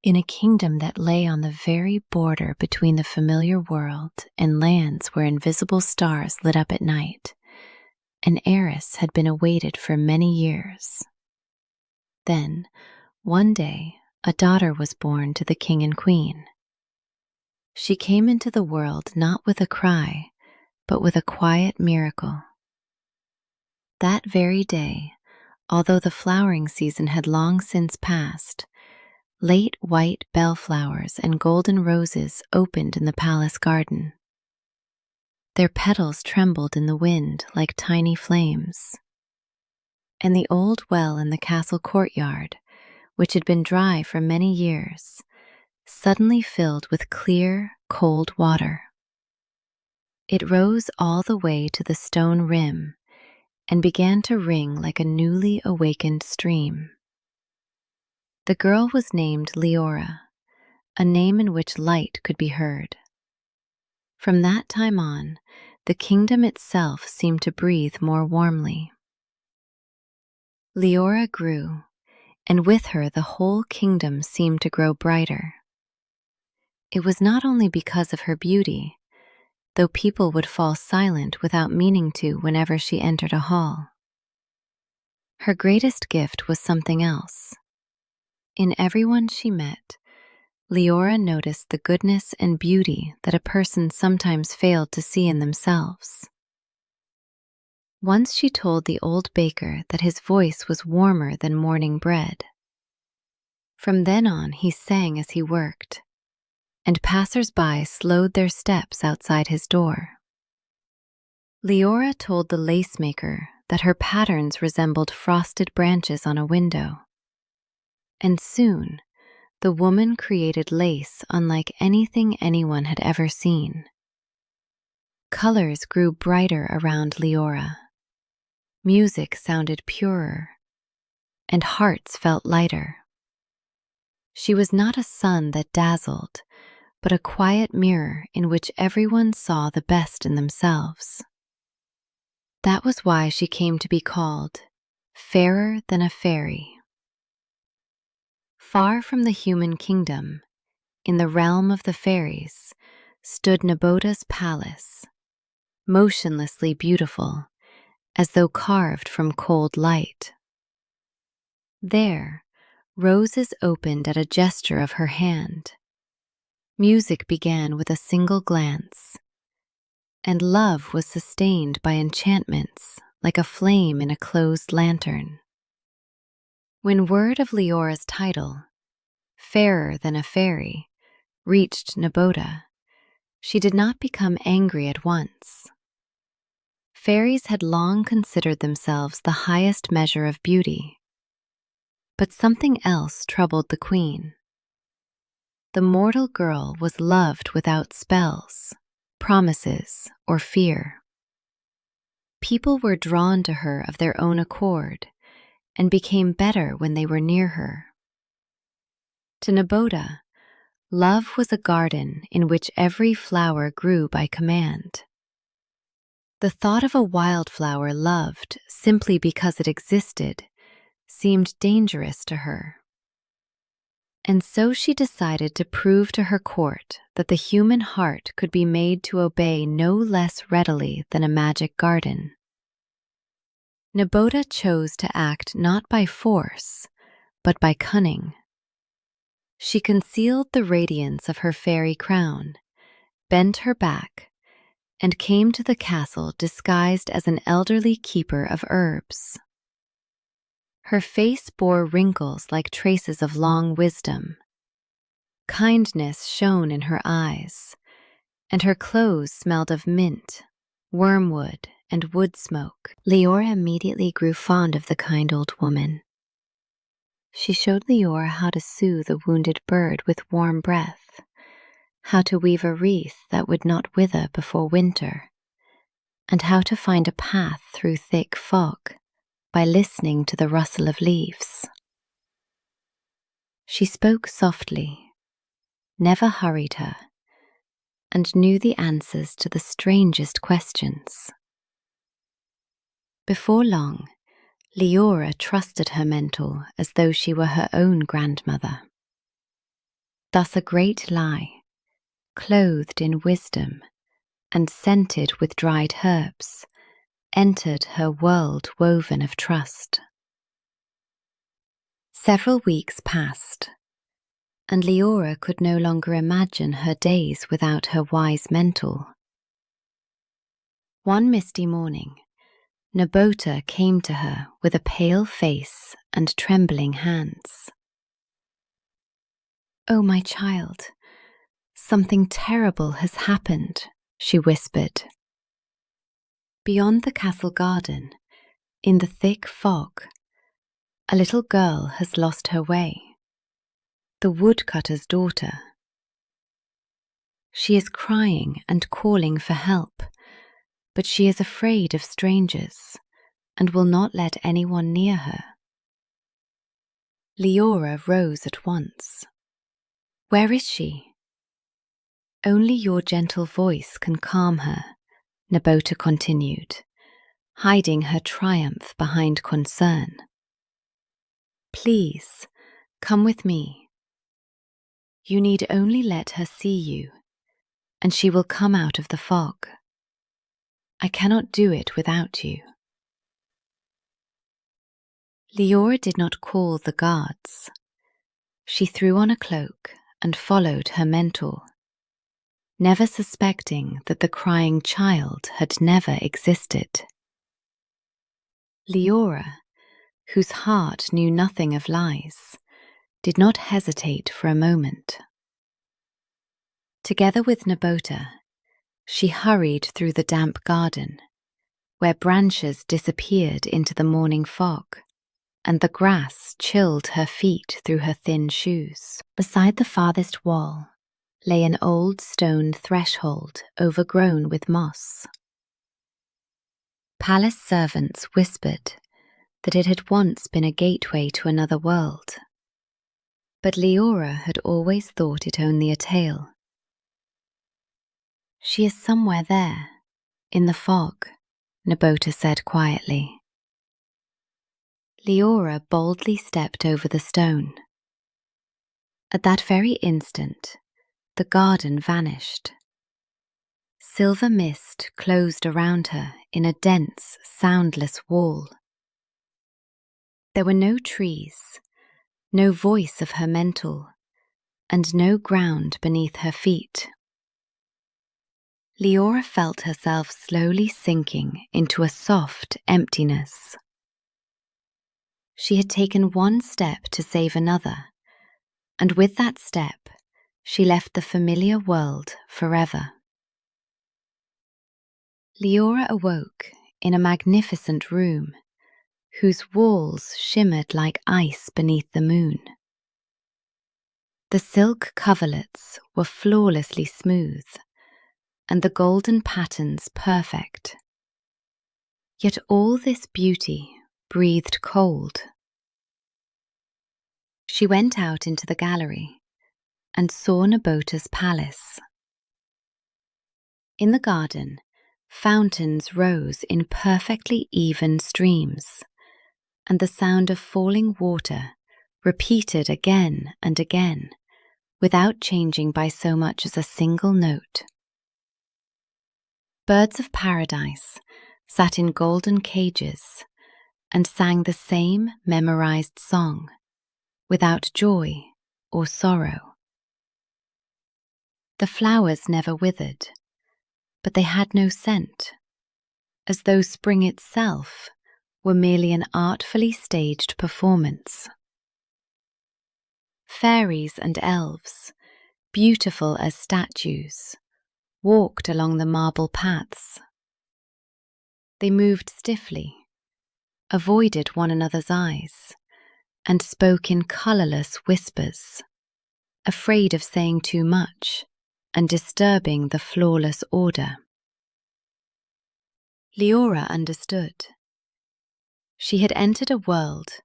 In a kingdom that lay on the very border between the familiar world and lands where invisible stars lit up at night, an heiress had been awaited for many years. Then, one day, a daughter was born to the king and queen. She came into the world not with a cry, but with a quiet miracle. That very day, although the flowering season had long since passed, late white bellflowers and golden roses opened in the palace garden. Their petals trembled in the wind like tiny flames. And the old well in the castle courtyard, which had been dry for many years, suddenly filled with clear, cold water. It rose all the way to the stone rim and began to ring like a newly awakened stream. The girl was named Liora, a name in which light could be heard. From that time on, the kingdom itself seemed to breathe more warmly. Liora grew, and with her the whole kingdom seemed to grow brighter. It was not only because of her beauty, though people would fall silent without meaning to whenever she entered a hall. Her greatest gift was something else. In everyone she met, Liora noticed the goodness and beauty that a person sometimes failed to see in themselves. Once she told the old baker that his voice was warmer than morning bread. From then on, he sang as he worked, and passers-by slowed their steps outside his door. Liora told the lace-maker that her patterns resembled frosted branches on a window. And soon, the woman created lace unlike anything anyone had ever seen. Colors grew brighter around Liora. Music sounded purer, and hearts felt lighter. She was not a sun that dazzled, but a quiet mirror in which everyone saw the best in themselves. That was why she came to be called fairer than a fairy. Far from the human kingdom, in the realm of the fairies, stood Nabota's palace, motionlessly beautiful, as though carved from cold light. There, roses opened at a gesture of her hand. Music began with a single glance, and love was sustained by enchantments like a flame in a closed lantern. When word of Liora's title, fairer than a fairy, reached Nabota, she did not become angry at once. Fairies had long considered themselves the highest measure of beauty. But something else troubled the queen. The mortal girl was loved without spells, promises, or fear. People were drawn to her of their own accord and became better when they were near her. To Nabota, love was a garden in which every flower grew by command. The thought of a wildflower loved simply because it existed seemed dangerous to her. And so she decided to prove to her court that the human heart could be made to obey no less readily than a magic garden. Nabota chose to act not by force, but by cunning. She concealed the radiance of her fairy crown, bent her back, and came to the castle disguised as an elderly keeper of herbs. Her face bore wrinkles like traces of long wisdom. Kindness shone in her eyes, and her clothes smelled of mint, wormwood, and wood smoke. Liora immediately grew fond of the kind old woman. She showed Liora how to soothe a wounded bird with warm breath, how to weave a wreath that would not wither before winter, and how to find a path through thick fog by listening to the rustle of leaves. She spoke softly, never hurried her, and knew the answers to the strangest questions. Before long, Liora trusted her mentor as though she were her own grandmother. Thus a great lie, clothed in wisdom and scented with dried herbs, entered her world woven of trust. Several weeks passed, and Liora could no longer imagine her days without her wise mentor. One misty morning, Nabota came to her with a pale face and trembling hands. "Oh, my child, something terrible has happened," she whispered. Beyond the castle garden, in the thick fog, a little girl has lost her way. The woodcutter's daughter. She is crying and calling for help, but she is afraid of strangers and will not let anyone near her. Liora rose at once. "Where is she?" "Only your gentle voice can calm her," Nabota continued, hiding her triumph behind concern. "Please, come with me. You need only let her see you, and she will come out of the fog. I cannot do it without you." Liora did not call the guards. She threw on a cloak and followed her mentor, never suspecting that the crying child had never existed. Liora, whose heart knew nothing of lies, did not hesitate for a moment. Together with Nabota, she hurried through the damp garden, where branches disappeared into the morning fog, and the grass chilled her feet through her thin shoes. Beside the farthest wall lay an old stone threshold overgrown with moss. Palace servants whispered that it had once been a gateway to another world, but Liora had always thought it only a tale. "She is somewhere there, in the fog," Nabota said quietly. Liora boldly stepped over the stone. At that very instant, the garden vanished. Silver mist closed around her in a dense, soundless wall. There were no trees, no voice of her mentor, and no ground beneath her feet. Liora felt herself slowly sinking into a soft emptiness. She had taken one step to save another, and with that step, she left the familiar world forever. Liora awoke in a magnificent room whose walls shimmered like ice beneath the moon. The silk coverlets were flawlessly smooth, and the golden patterns perfect. Yet all this beauty breathed cold. She went out into the gallery and saw Nabota's palace. In the garden, fountains rose in perfectly even streams, and the sound of falling water repeated again and again, without changing by so much as a single note. Birds of paradise sat in golden cages and sang the same memorized song, without joy or sorrow. The flowers never withered, but they had no scent, as though spring itself were merely an artfully staged performance. Fairies and elves, beautiful as statues, walked along the marble paths. They moved stiffly, avoided one another's eyes, and spoke in colourless whispers, afraid of saying too much and disturbing the flawless order. Liora understood. She had entered a world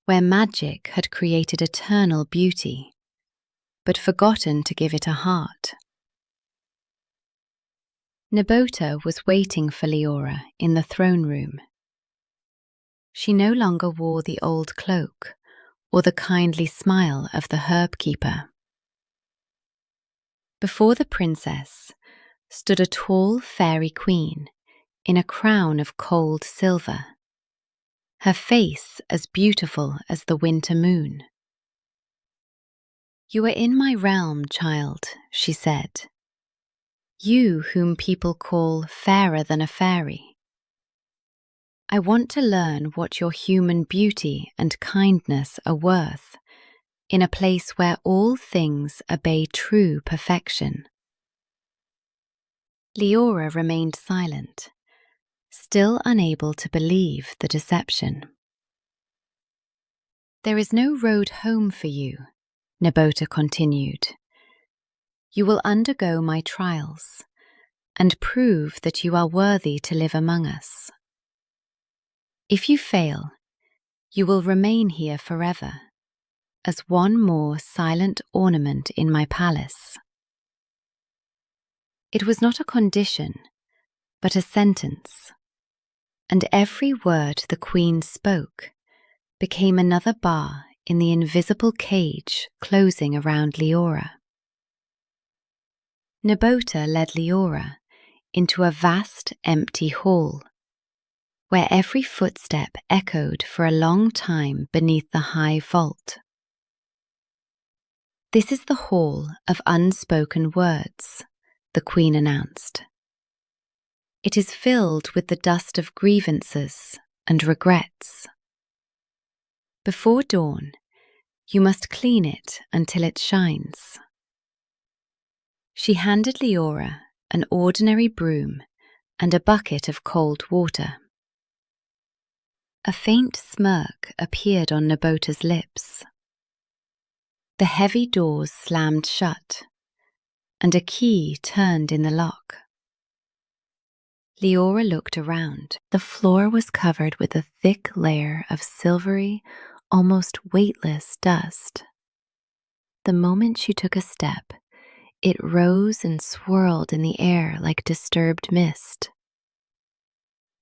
where magic had created eternal beauty, but forgotten to give it a heart. Nabota was waiting for Liora in the throne room. She no longer wore the old cloak or the kindly smile of the herb keeper. Before the princess stood a tall fairy queen in a crown of cold silver, her face as beautiful as the winter moon. "You are in my realm, child," she said. "You whom people call fairer than a fairy. I want to learn what your human beauty and kindness are worth in a place where all things obey true perfection." Liora remained silent, still unable to believe the deception. "There is no road home for you," Nebota continued. "You will undergo my trials and prove that you are worthy to live among us. If you fail, you will remain here forever as one more silent ornament in my palace." It was not a condition, but a sentence, and every word the queen spoke became another bar in the invisible cage closing around Liora. Nebota led Liora into a vast empty hall, where every footstep echoed for a long time beneath the high vault. "This is the hall of unspoken words," the queen announced. "It is filled with the dust of grievances and regrets. Before dawn, you must clean it until it shines." She handed Liora an ordinary broom and a bucket of cold water. A faint smirk appeared on Nebota's lips. The heavy doors slammed shut, and a key turned in the lock. Liora looked around. The floor was covered with a thick layer of silvery, almost weightless dust. The moment she took a step, it rose and swirled in the air like disturbed mist.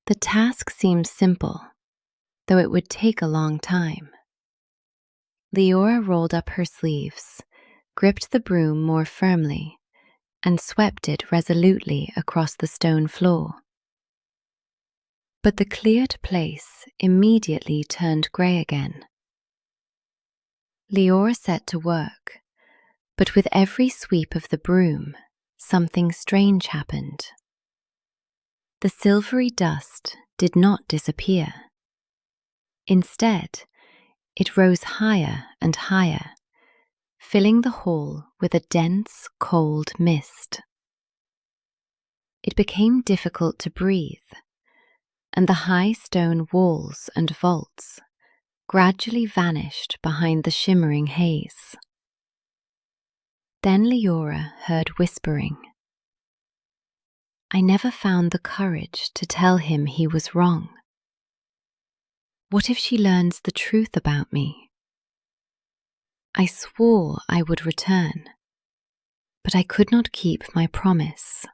The task seemed simple, though it would take a long time. Liora rolled up her sleeves, gripped the broom more firmly, and swept it resolutely across the stone floor. But the cleared place immediately turned grey again. Liora set to work, but with every sweep of the broom, something strange happened. The silvery dust did not disappear. Instead, it rose higher and higher, filling the hall with a dense, cold mist. It became difficult to breathe, and the high stone walls and vaults gradually vanished behind the shimmering haze. Then Liora heard whispering. "I never found the courage to tell him he was wrong. What if she learns the truth about me? I swore I would return, but I could not keep my promise."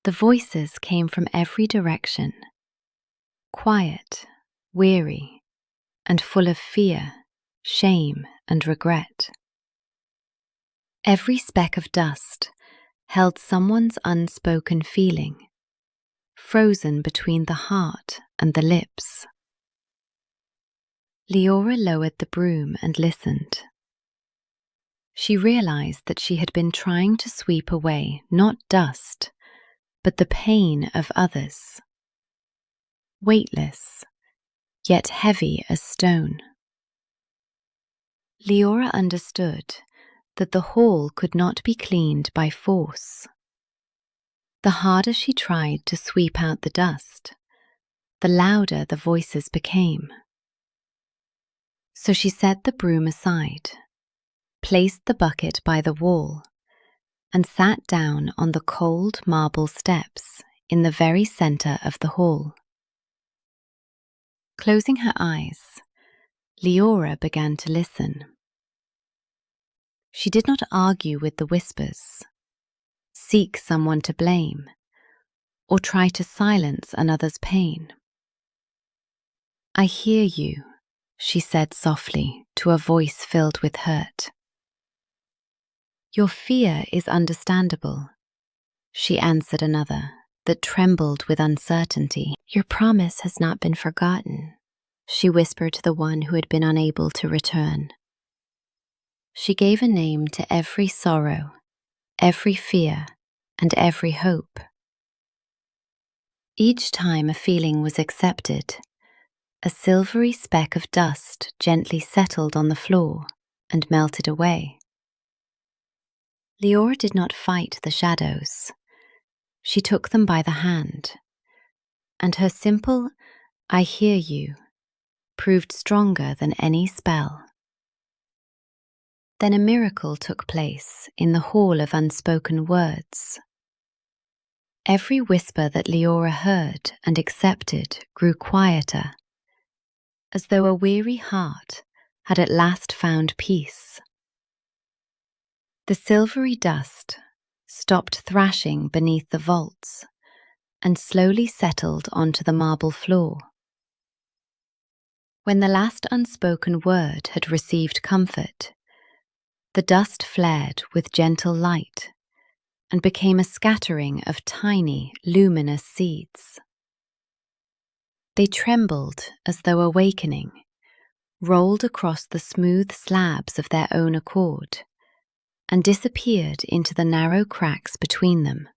The voices came from every direction, quiet, weary, and full of fear, shame, and regret. Every speck of dust held someone's unspoken feeling, frozen between the heart and the lips. Liora lowered the broom and listened. She realized that she had been trying to sweep away not dust, but the pain of others. Weightless, yet heavy as stone. Liora understood that the hall could not be cleaned by force. The harder she tried to sweep out the dust, the louder the voices became. So she set the broom aside, placed the bucket by the wall, and sat down on the cold marble steps in the very center of the hall. Closing her eyes, Liora began to listen. She did not argue with the whispers, seek someone to blame, or try to silence another's pain. "I hear you," she said softly to a voice filled with hurt. "Your fear is understandable," she answered another that trembled with uncertainty. "Your promise has not been forgotten," she whispered to the one who had been unable to return. She gave a name to every sorrow, every fear, and every hope. Each time a feeling was accepted, a silvery speck of dust gently settled on the floor and melted away. Liora did not fight the shadows. She took them by the hand, and her simple "I hear you" proved stronger than any spell. Then a miracle took place in the Hall of Unspoken Words. Every whisper that Liora heard and accepted grew quieter, as though a weary heart had at last found peace. The silvery dust stopped thrashing beneath the vaults and slowly settled onto the marble floor. When the last unspoken word had received comfort, the dust flared with gentle light and became a scattering of tiny, luminous seeds. They trembled as though awakening, rolled across the smooth slabs of their own accord, and disappeared into the narrow cracks between them.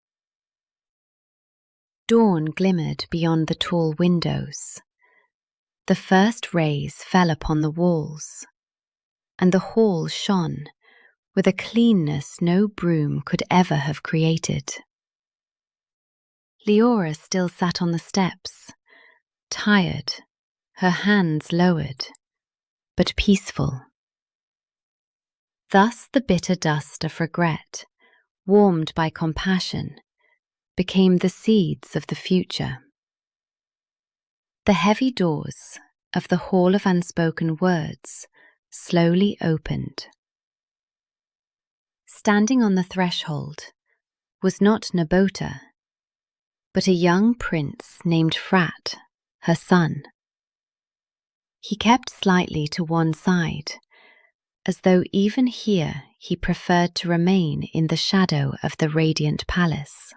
Dawn glimmered beyond the tall windows. The first rays fell upon the walls, and the hall shone with a cleanness no broom could ever have created. Liora still sat on the steps, tired, her hands lowered, but peaceful. Thus the bitter dust of regret, warmed by compassion, became the seeds of the future. The heavy doors of the Hall of Unspoken Words slowly opened. Standing on the threshold was not Nabota, but a young prince named Frat, her son. He kept slightly to one side, as though even here he preferred to remain in the shadow of the radiant palace.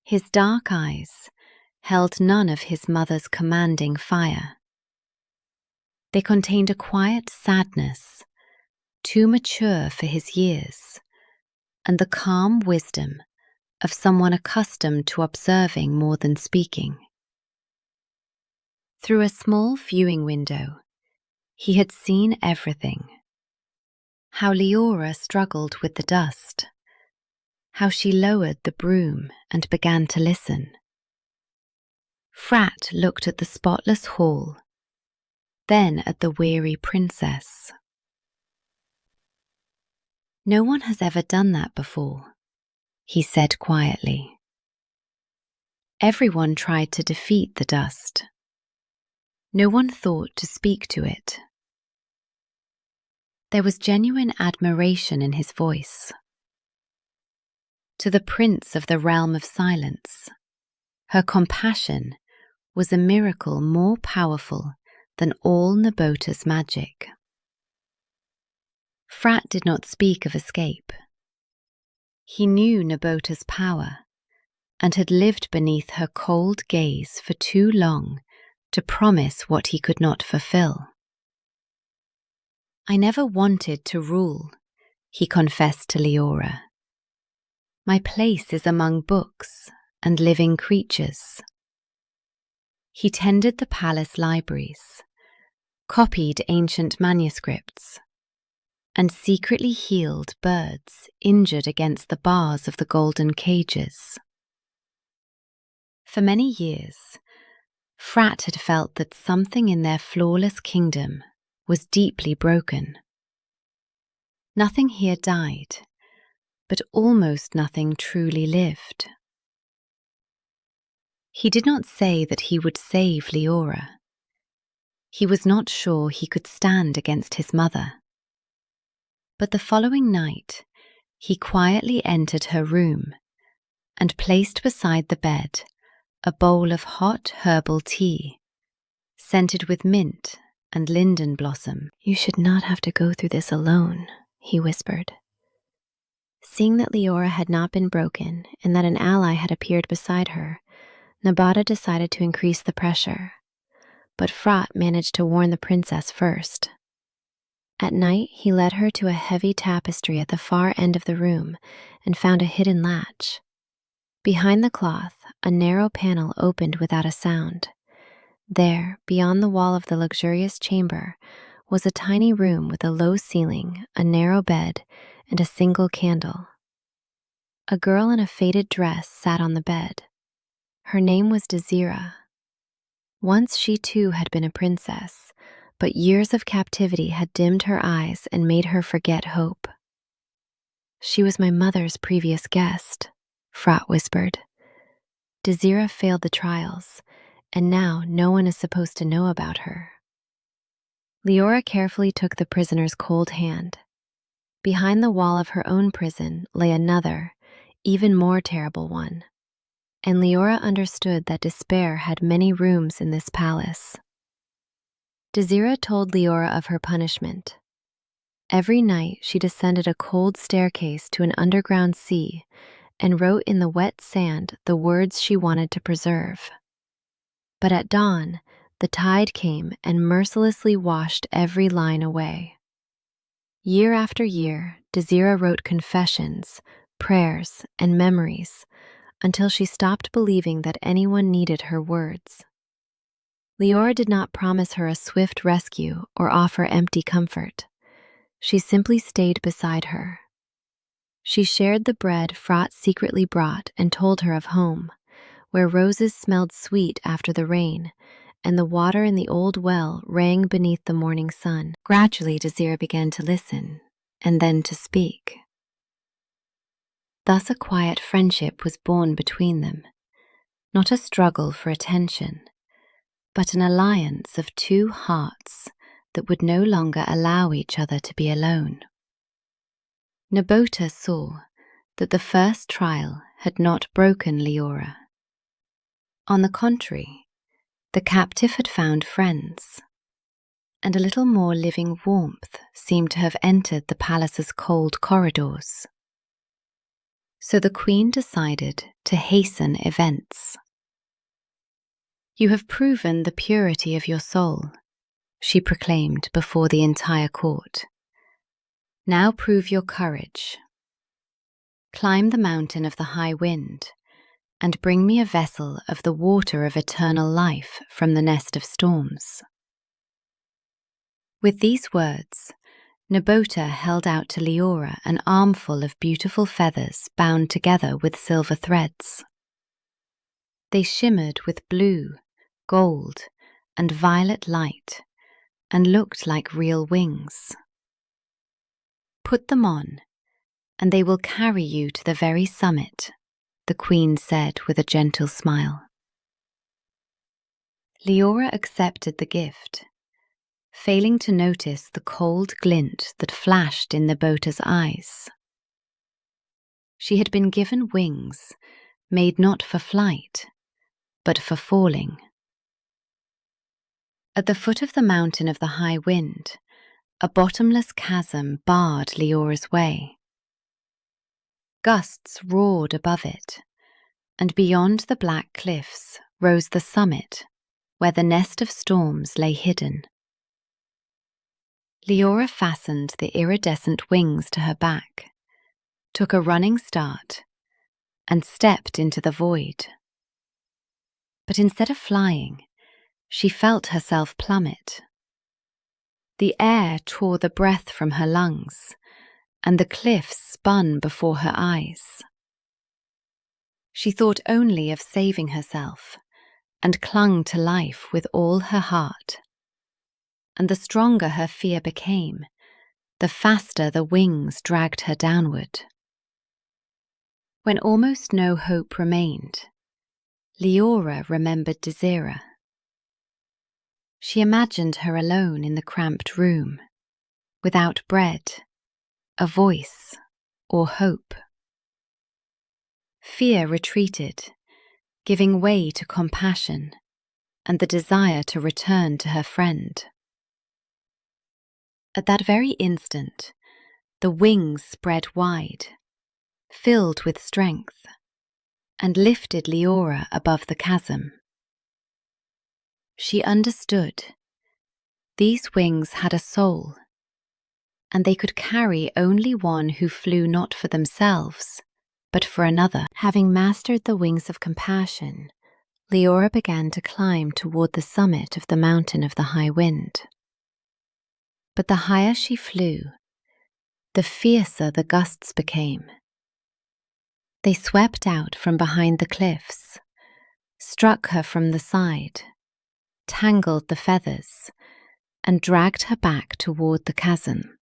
His dark eyes held none of his mother's commanding fire. They contained a quiet sadness, too mature for his years, and the calm wisdom of someone accustomed to observing more than speaking. Through a small viewing window, he had seen everything. How Liora struggled with the dust, how she lowered the broom and began to listen. Frat looked at the spotless hall, then at the weary princess. "No one has ever done that before," he said quietly. "Everyone tried to defeat the dust. No one thought to speak to it." There was genuine admiration in his voice. To the prince of the realm of silence, her compassion was a miracle more powerful than all Nabota's magic. Frat did not speak of escape. He knew Nabota's power and had lived beneath her cold gaze for too long to promise what he could not fulfill. "I never wanted to rule," he confessed to Liora. "My place is among books and living creatures." He tended the palace libraries, copied ancient manuscripts, and secretly healed birds injured against the bars of the golden cages. For many years, Frat had felt that something in their flawless kingdom was deeply broken. Nothing here died, but almost nothing truly lived. He did not say that he would save Liora. He was not sure he could stand against his mother. But the following night, he quietly entered her room and placed beside the bed a bowl of hot herbal tea, scented with mint and linden blossom. "You should not have to go through this alone," he whispered. Seeing that Liora had not been broken and that an ally had appeared beside her, Nabata decided to increase the pressure. But Frat managed to warn the princess first. At night, he led her to a heavy tapestry at the far end of the room and found a hidden latch. Behind the cloth, a narrow panel opened without a sound. There, beyond the wall of the luxurious chamber, was a tiny room with a low ceiling, a narrow bed, and a single candle. A girl in a faded dress sat on the bed. Her name was Desira. Once she too had been a princess, but years of captivity had dimmed her eyes and made her forget hope. "She was my mother's previous guest," Frat whispered. "Desira failed the trials, and now no one is supposed to know about her." Liora carefully took the prisoner's cold hand. Behind the wall of her own prison lay another, even more terrible one. And Liora understood that despair had many rooms in this palace. Desira told Liora of her punishment. Every night she descended a cold staircase to an underground sea and wrote in the wet sand the words she wanted to preserve. But at dawn, the tide came and mercilessly washed every line away. Year after year, Desira wrote confessions, prayers, and memories until she stopped believing that anyone needed her words. Liora did not promise her a swift rescue or offer empty comfort. She simply stayed beside her. She shared the bread Frat secretly brought and told her of home, where roses smelled sweet after the rain, and the water in the old well rang beneath the morning sun. Gradually, Desira began to listen, and then to speak. Thus a quiet friendship was born between them, not a struggle for attention, but an alliance of two hearts that would no longer allow each other to be alone. Nabota saw that the first trial had not broken Liora. On the contrary, the captive had found friends, and a little more living warmth seemed to have entered the palace's cold corridors. So the queen decided to hasten events. "You have proven the purity of your soul," she proclaimed before the entire court. "Now prove your courage. Climb the mountain of the high wind and bring me a vessel of the water of eternal life from the nest of storms." With these words, Nabota held out to Liora an armful of beautiful feathers bound together with silver threads. They shimmered with blue, gold, and violet light and looked like real wings. "Put them on, and they will carry you to the very summit," the queen said with a gentle smile. Liora accepted the gift, failing to notice the cold glint that flashed in Nabota's eyes. She had been given wings, made not for flight, but for falling. At the foot of the mountain of the high wind, a bottomless chasm barred Liora's way. Gusts roared above it, and beyond the black cliffs rose the summit, where the nest of storms lay hidden. Liora fastened the iridescent wings to her back, took a running start, and stepped into the void. But instead of flying, she felt herself plummet. The air tore the breath from her lungs, and the cliffs spun before her eyes. She thought only of saving herself, and clung to life with all her heart. And the stronger her fear became, the faster the wings dragged her downward. When almost no hope remained, Liora remembered Desira. She imagined her alone in the cramped room, without bread, a voice, or hope. Fear retreated, giving way to compassion and the desire to return to her friend. At that very instant, the wings spread wide, filled with strength, and lifted Liora above the chasm. She understood. These wings had a soul, and they could carry only one who flew not for themselves, but for another. Having mastered the wings of compassion, Liora began to climb toward the summit of the mountain of the high wind. But the higher she flew, the fiercer the gusts became. They swept out from behind the cliffs, struck her from the side, tangled the feathers, and dragged her back toward the chasm.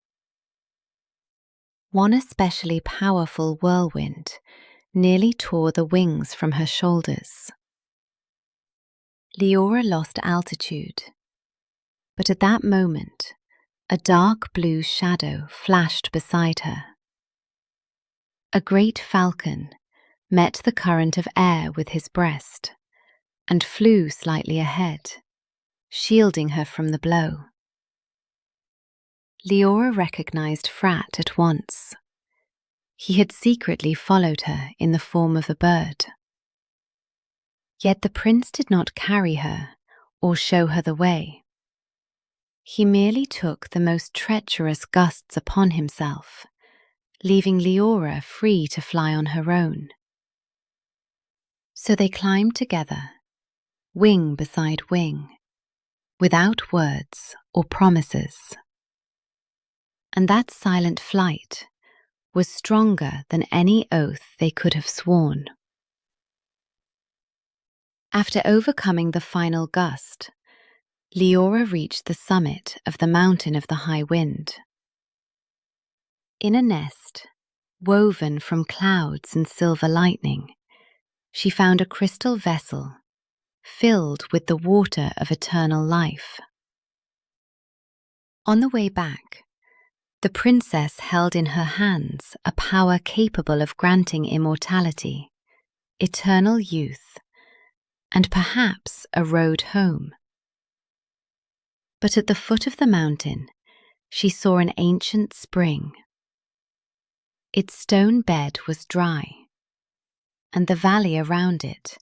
One especially powerful whirlwind nearly tore the wings from her shoulders. Liora lost altitude, but at that moment, a dark blue shadow flashed beside her. A great falcon met the current of air with his breast and flew slightly ahead, shielding her from the blow. Liora recognized Frat at once. He had secretly followed her in the form of a bird. Yet the prince did not carry her or show her the way. He merely took the most treacherous gusts upon himself, leaving Liora free to fly on her own. So they climbed together, wing beside wing, without words or promises. And that silent flight was stronger than any oath they could have sworn. After overcoming the final gust, Liora reached the summit of the mountain of the high wind. In a nest, woven from clouds and silver lightning, she found a crystal vessel filled with the water of eternal life. On the way back, the princess held in her hands a power capable of granting immortality, eternal youth, and perhaps a road home. But at the foot of the mountain, she saw an ancient spring. Its stone bed was dry, and the valley around it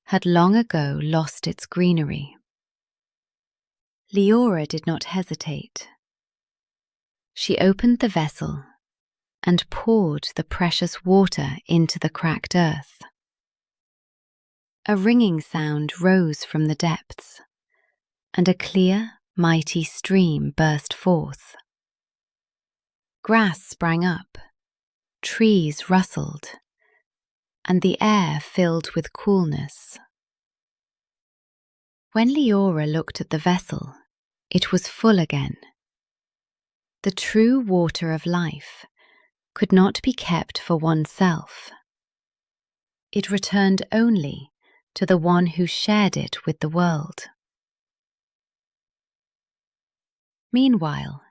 had long ago lost its greenery. Liora did not hesitate. She opened the vessel and poured the precious water into the cracked earth. A ringing sound rose from the depths, and a clear, mighty stream burst forth. Grass sprang up, trees rustled, and the air filled with coolness. When Liora looked at the vessel, it was full again. The true water of life could not be kept for oneself. It returned only to the one who shared it with the world. Meanwhile,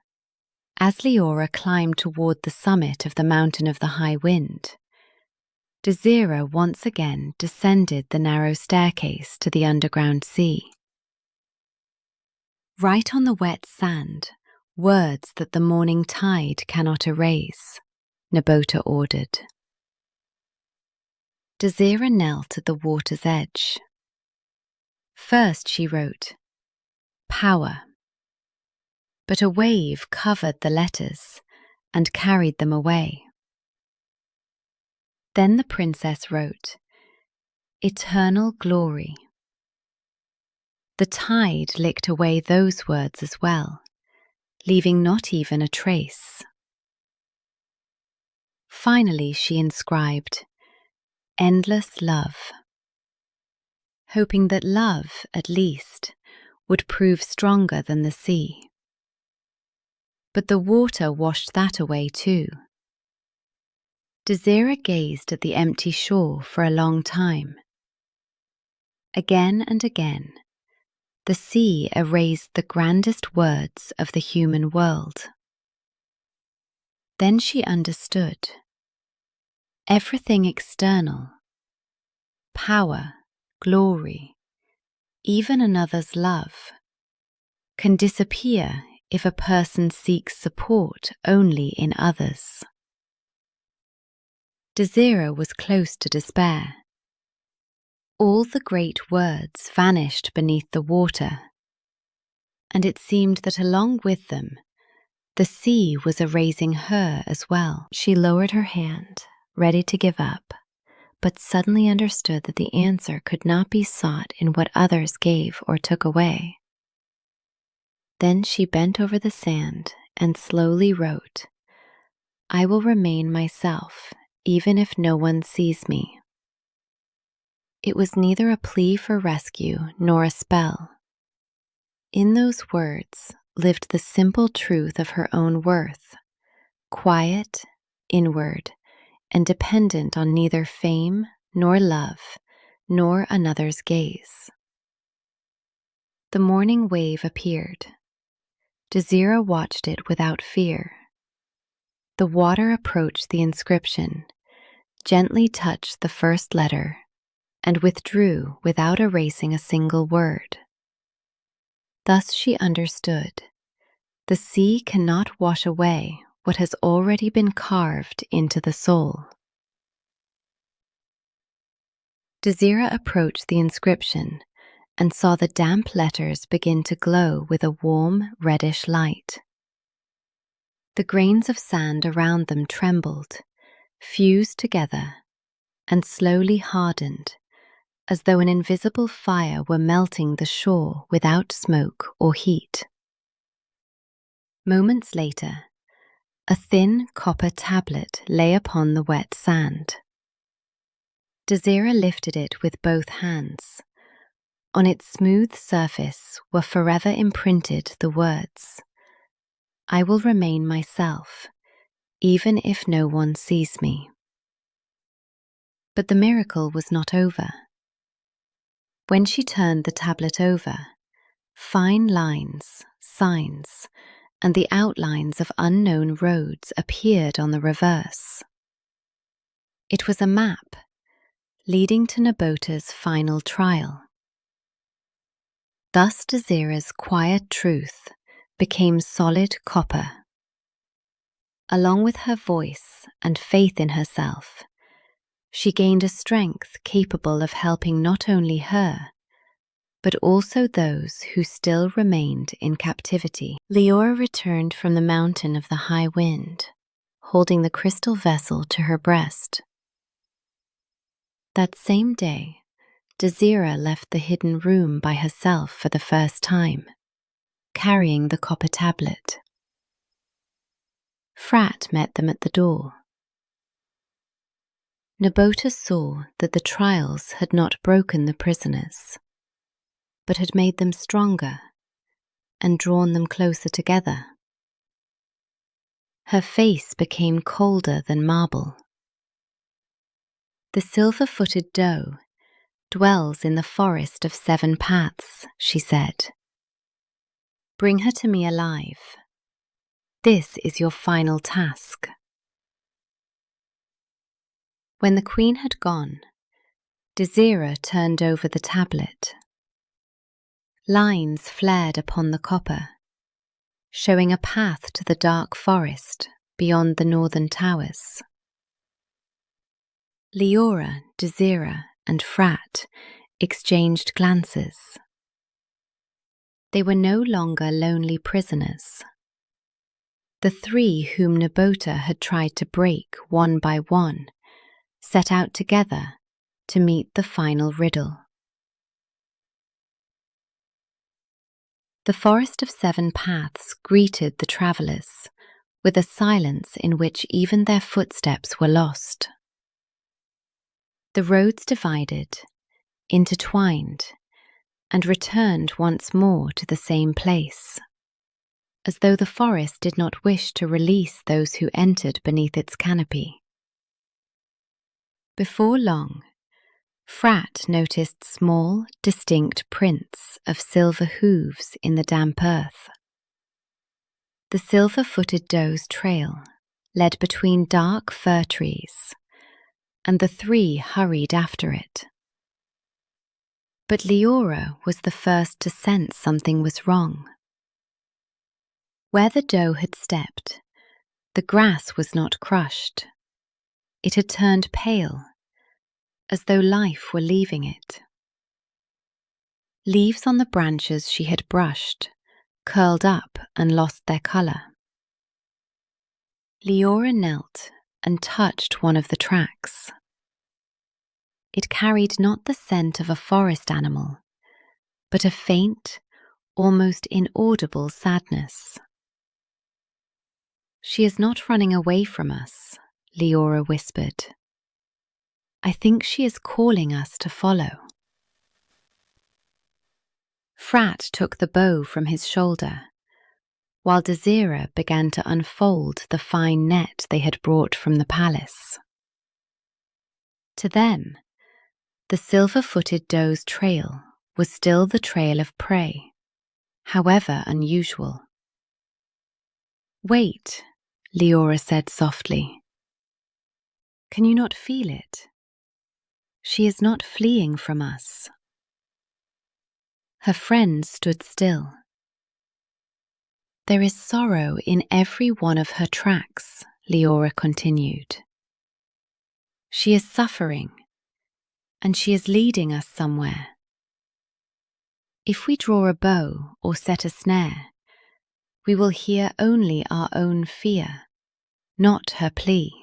as Liora climbed toward the summit of the mountain of the high wind, Desira once again descended the narrow staircase to the underground sea. Write on the wet sand words that the morning tide cannot erase, Nebota ordered. Desira knelt at the water's edge. First she wrote, "Power." But a wave covered the letters and carried them away. Then the princess wrote, "Eternal glory." The tide licked away those words as well, leaving not even a trace. Finally she inscribed, "Endless love," hoping that love, at least, would prove stronger than the sea. But the water washed that away too. Desira gazed at the empty shore for a long time. Again and again, the sea erased the grandest words of the human world. Then she understood. Everything external, power, glory, even another's love, can disappear if a person seeks support only in others. Desira was close to despair. All the great words vanished beneath the water, and it seemed that along with them, the sea was erasing her as well. She lowered her hand, ready to give up, but suddenly understood that the answer could not be sought in what others gave or took away. Then she bent over the sand and slowly wrote, "I will remain myself, even if no one sees me." It was neither a plea for rescue nor a spell. In those words lived the simple truth of her own worth, quiet, inward, and dependent on neither fame nor love nor another's gaze. The morning wave appeared. Desira watched it without fear. The water approached the inscription, gently touched the first letter, and withdrew without erasing a single word. Thus she understood. The sea cannot wash away what has already been carved into the soul. Desira approached the inscription and saw the damp letters begin to glow with a warm, reddish light. The grains of sand around them trembled, fused together, and slowly hardened, as though an invisible fire were melting the shore without smoke or heat. Moments later, a thin copper tablet lay upon the wet sand. Desira lifted it with both hands. On its smooth surface were forever imprinted the words, "I will remain myself, even if no one sees me." But the miracle was not over. When she turned the tablet over, fine lines, signs, and the outlines of unknown roads appeared on the reverse. It was a map leading to Nabota's final trial. Thus Desira's quiet truth became solid copper. Along with her voice and faith in herself, she gained a strength capable of helping not only her, but also those who still remained in captivity. Liora returned from the mountain of the high wind, holding the crystal vessel to her breast. That same day, Desira left the hidden room by herself for the first time, carrying the copper tablet. Frat met them at the door. Nabota saw that the trials had not broken the prisoners, but had made them stronger and drawn them closer together. Her face became colder than marble. "The silver-footed doe dwells in the forest of 7 paths," she said. "Bring her to me alive. This is your final task." When the queen had gone, Desira turned over the tablet. Lines flared upon the copper, showing a path to the dark forest beyond the northern towers. Liora, Desira, and Frat exchanged glances. They were no longer lonely prisoners. The 3 whom Nabota had tried to break one by one set out together to meet the final riddle. The forest of 7 paths greeted the travellers with a silence in which even their footsteps were lost. The roads divided, intertwined, and returned once more to the same place, as though the forest did not wish to release those who entered beneath its canopy. Before long, Frat noticed small, distinct prints of silver hooves in the damp earth. The silver-footed doe's trail led between dark fir trees, and the 3 hurried after it. But Liora was the first to sense something was wrong. Where the doe had stepped, the grass was not crushed. It had turned pale, as though life were leaving it. Leaves on the branches she had brushed curled up and lost their colour. Liora knelt and touched one of the tracks. It carried not the scent of a forest animal, but a faint, almost inaudible sadness. "She is not running away from us," Liora whispered. "I think she is calling us to follow." Frat took the bow from his shoulder, while Desira began to unfold the fine net they had brought from the palace. To them, the Silver-Footed Doe's trail was still the trail of prey, however unusual. "Wait," Liora said softly. "Can you not feel it? She is not fleeing from us." Her friends stood still. "There is sorrow in every one of her tracks," Liora continued. "She is suffering, and she is leading us somewhere. If we draw a bow or set a snare, we will hear only our own fear, not her plea."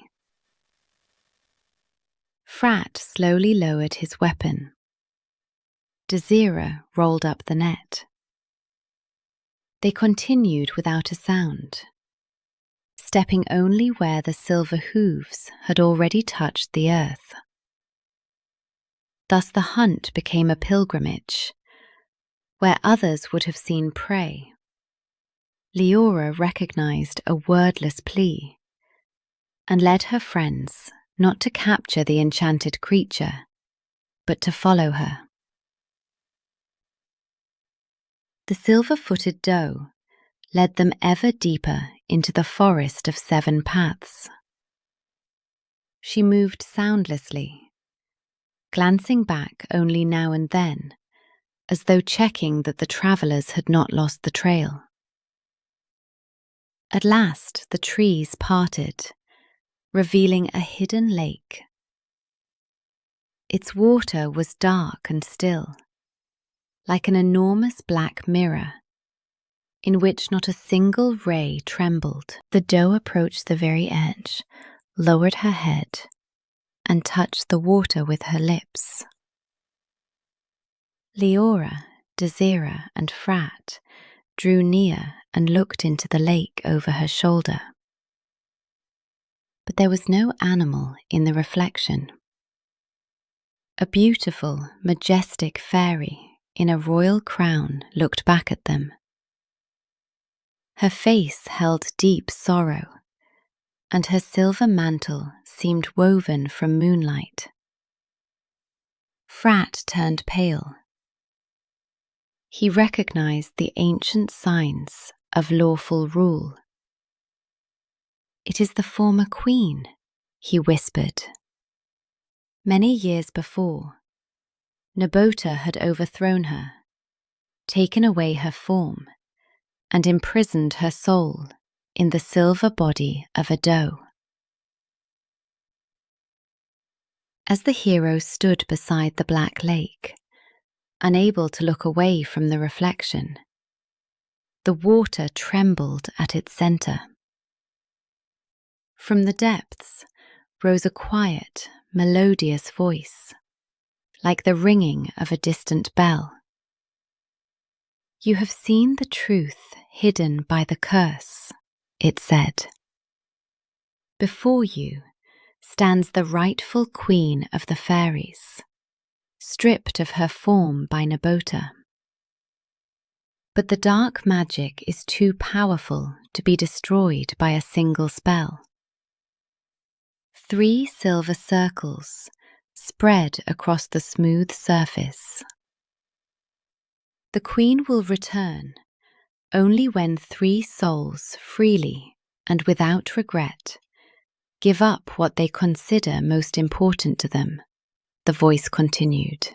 Frat slowly lowered his weapon. Desira rolled up the net. They continued without a sound, stepping only where the silver hooves had already touched the earth. Thus the hunt became a pilgrimage, where others would have seen prey. Liora recognized a wordless plea and led her friends not to capture the enchanted creature, but to follow her. The Silver-Footed Doe led them ever deeper into the forest of 7 paths. She moved soundlessly, glancing back only now and then, as though checking that the travellers had not lost the trail. At last the trees parted, revealing a hidden lake. Its water was dark and still, like an enormous black mirror, in which not a single ray trembled. The doe approached the very edge, lowered her head, and touched the water with her lips. Liora, Desira, and Frat drew near and looked into the lake over her shoulder. But there was no animal in the reflection. A beautiful, majestic fairy in a royal crown looked back at them. Her face held deep sorrow, and her silver mantle seemed woven from moonlight. Frat turned pale. He recognized the ancient signs of lawful rule. "It is the former queen," he whispered. Many years before, Nabota had overthrown her, taken away her form, and imprisoned her soul in the silver body of a doe. As the hero stood beside the black lake, unable to look away from the reflection, the water trembled at its center. From the depths rose a quiet, melodious voice, like the ringing of a distant bell. "You have seen the truth hidden by the curse," it said. "Before you stands the rightful queen of the fairies, stripped of her form by Nabota. But the dark magic is too powerful to be destroyed by a single spell. 3 silver circles spread across the smooth surface. The queen will return only when 3 souls freely and without regret give up what they consider most important to them," the voice continued.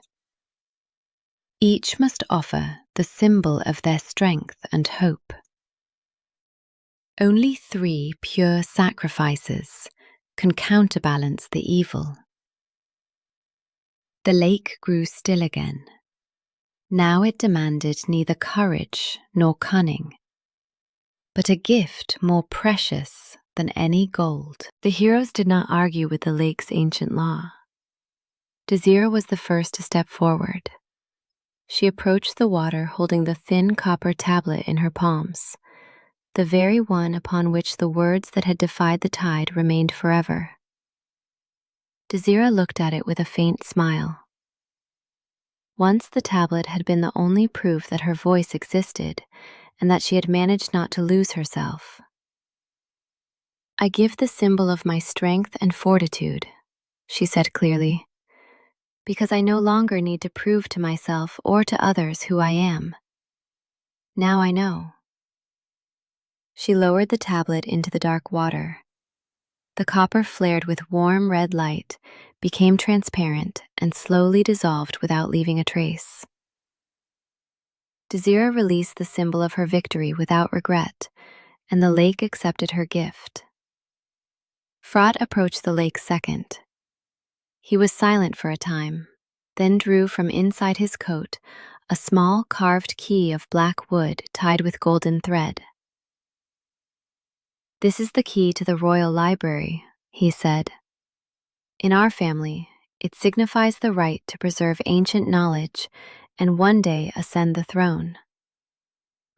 "Each must offer the symbol of their strength and hope. Only 3 pure sacrifices can counterbalance the evil. The lake grew still again. Now it demanded neither courage nor cunning, but a gift more precious than any gold. The heroes did not argue with the lake's ancient law. Desira was the first to step forward. She approached the water holding the thin copper tablet in her palms, the very one upon which the words that had defied the tide remained forever. Desira looked at it with a faint smile. Once the tablet had been the only proof that her voice existed and that she had managed not to lose herself. "I give the symbol of my strength and fortitude," she said clearly, "because I no longer need to prove to myself or to others who I am. Now I know." She lowered the tablet into the dark water. The copper flared with warm red light, became transparent, and slowly dissolved without leaving a trace. Desira released the symbol of her victory without regret, and the lake accepted her gift. Frat approached the lake second. He was silent for a time, then drew from inside his coat a small carved key of black wood tied with golden thread. "This is the key to the royal library," he said. "In our family, it signifies the right to preserve ancient knowledge and one day ascend the throne.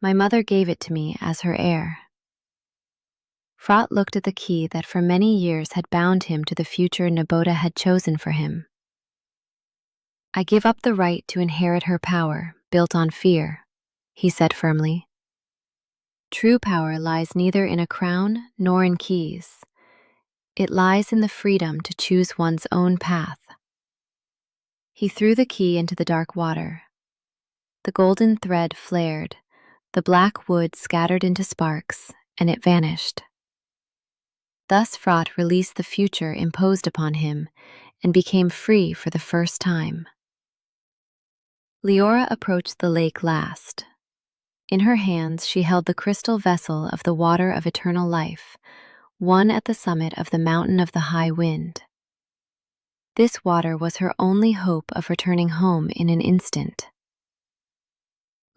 My mother gave it to me as her heir." Frat looked at the key that for many years had bound him to the future Naboda had chosen for him. "I give up the right to inherit her power, built on fear," he said firmly. "True power lies neither in a crown nor in keys. It lies in the freedom to choose one's own path." He threw the key into the dark water. The golden thread flared, the black wood scattered into sparks, and it vanished. Thus Frat released the future imposed upon him and became free for the first time. Liora approached the lake last. In her hands she held the crystal vessel of the water of eternal life, one at the summit of the mountain of the high wind. This water was her only hope of returning home in an instant.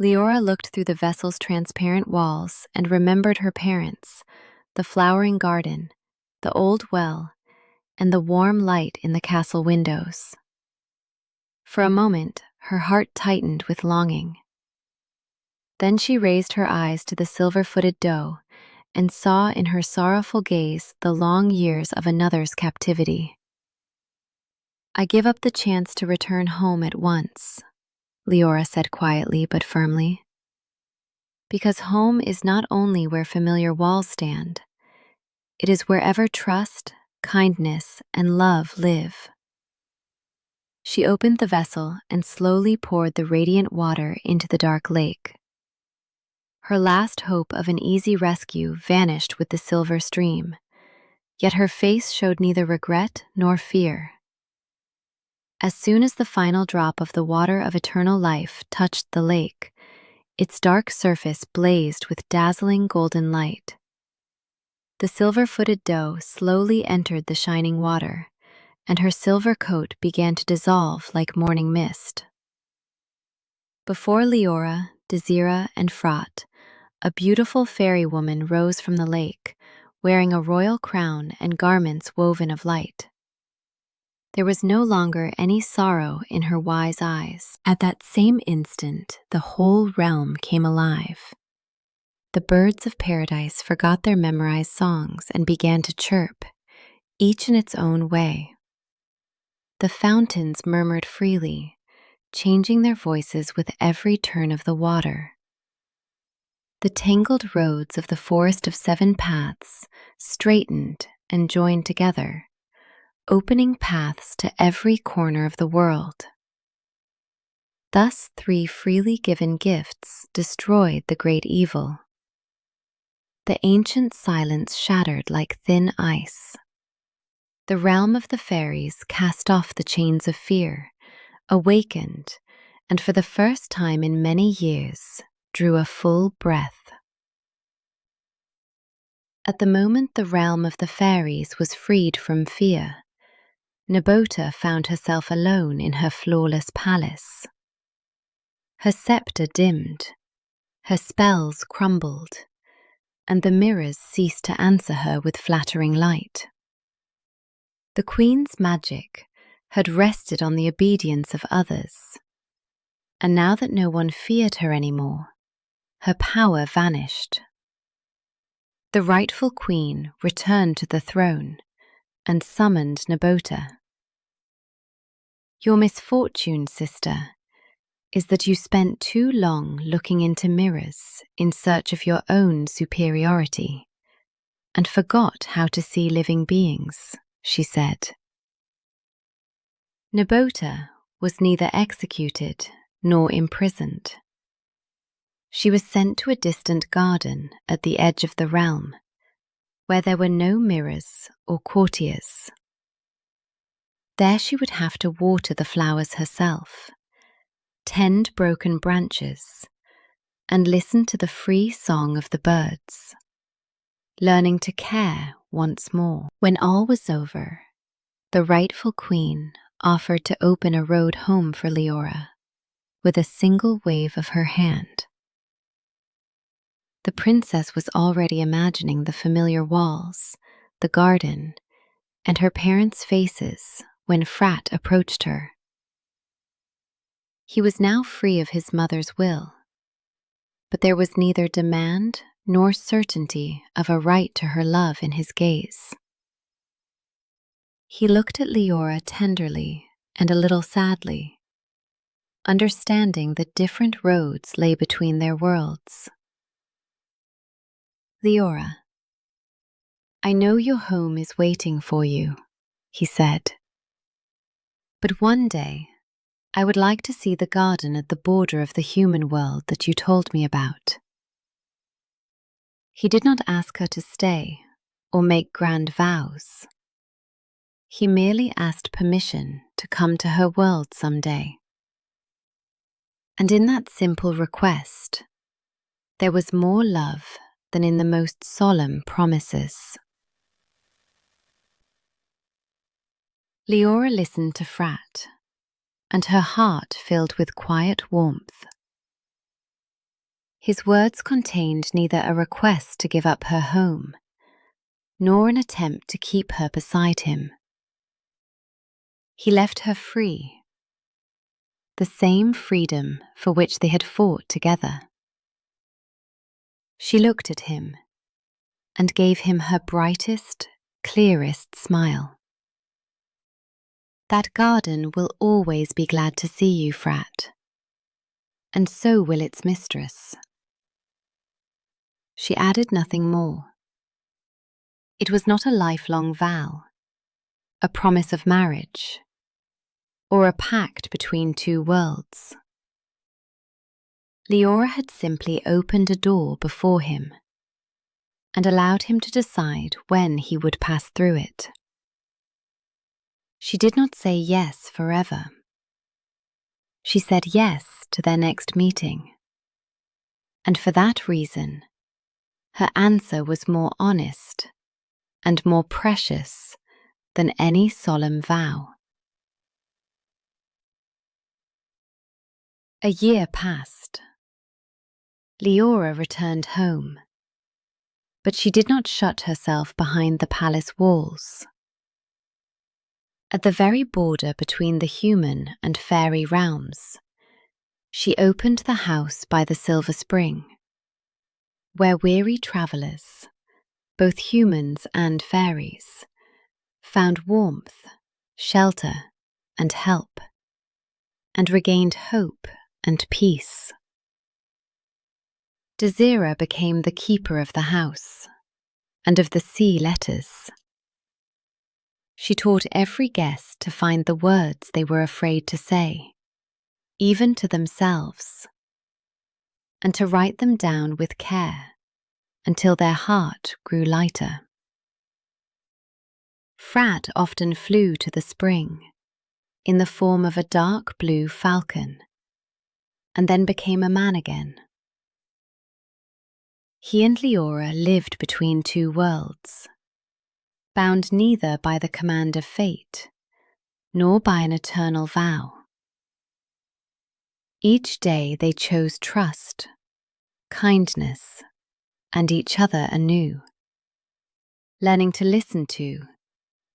Liora looked through the vessel's transparent walls and remembered her parents, the flowering garden, the old well, and the warm light in the castle windows. For a moment, her heart tightened with longing. Then she raised her eyes to the silver-footed doe and saw in her sorrowful gaze the long years of another's captivity. "I give up the chance to return home at once," Liora said quietly but firmly. "Because home is not only where familiar walls stand, it is wherever trust, kindness, and love live." She opened the vessel and slowly poured the radiant water into the dark lake. Her last hope of an easy rescue vanished with the silver stream, yet her face showed neither regret nor fear. As soon as the final drop of the water of eternal life touched the lake, its dark surface blazed with dazzling golden light. The silver-footed doe slowly entered the shining water, and her silver coat began to dissolve like morning mist. Before Liora, Desira, and Frat, a beautiful fairy woman rose from the lake, wearing a royal crown and garments woven of light. There was no longer any sorrow in her wise eyes. At that same instant, the whole realm came alive. The birds of paradise forgot their memorized songs and began to chirp, each in its own way. The fountains murmured freely, changing their voices with every turn of the water. The tangled roads of the forest of 7 paths straightened and joined together, opening paths to every corner of the world. Thus 3 freely given gifts destroyed the great evil. The ancient silence shattered like thin ice. The realm of the fairies cast off the chains of fear, awakened, and for the first time in many years, drew a full breath. At the moment the realm of the fairies was freed from fear, Nabota found herself alone in her flawless palace. Her scepter dimmed, her spells crumbled, and the mirrors ceased to answer her with flattering light. The queen's magic had rested on the obedience of others, and now that no one feared her anymore, her power vanished. The rightful queen returned to the throne and summoned Nabota. "Your misfortune, sister, is that you spent too long looking into mirrors in search of your own superiority and forgot how to see living beings," she said. Nabota was neither executed nor imprisoned. She was sent to a distant garden at the edge of the realm, where there were no mirrors or courtiers. There she would have to water the flowers herself, tend broken branches, and listen to the free song of the birds, learning to care once more. When all was over, the rightful queen offered to open a road home for Liora with a single wave of her hand. The princess was already imagining the familiar walls, the garden, and her parents' faces when Frat approached her. He was now free of his mother's will, but there was neither demand nor certainty of a right to her love in his gaze. He looked at Liora tenderly and a little sadly, understanding that different roads lay between their worlds. "Liora, I know your home is waiting for you," he said. "But one day, I would like to see the garden at the border of the human world that you told me about." He did not ask her to stay or make grand vows. He merely asked permission to come to her world someday. And in that simple request, there was more love than in the most solemn promises. Liora listened to Frat, and her heart filled with quiet warmth. His words contained neither a request to give up her home, nor an attempt to keep her beside him. He left her free, the same freedom for which they had fought together. She looked at him and gave him her brightest, clearest smile. "That garden will always be glad to see you, Frat, and so will its mistress." She added nothing more. It was not a lifelong vow, a promise of marriage, or a pact between two worlds. Liora had simply opened a door before him and allowed him to decide when he would pass through it. She did not say yes forever. She said yes to their next meeting, and for that reason, her answer was more honest and more precious than any solemn vow. A year passed. Liora returned home, but she did not shut herself behind the palace walls. At the very border between the human and fairy realms, she opened the house by the silver spring, where weary travellers, both humans and fairies, found warmth, shelter, and help, and regained hope and peace. Desira became the keeper of the house and of the sea letters. She taught every guest to find the words they were afraid to say, even to themselves, and to write them down with care until their heart grew lighter. Frat often flew to the spring in the form of a dark blue falcon, and then became a man again. He and Liora lived between two worlds, bound neither by the command of fate, nor by an eternal vow. Each day they chose trust, kindness, and each other anew, learning to listen to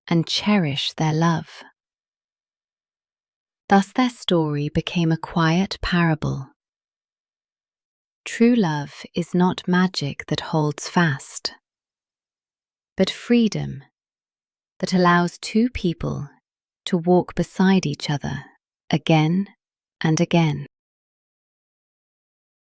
and cherish their love. Thus their story became a quiet parable. True love is not magic that holds fast, but freedom that allows two people to walk beside each other again and again.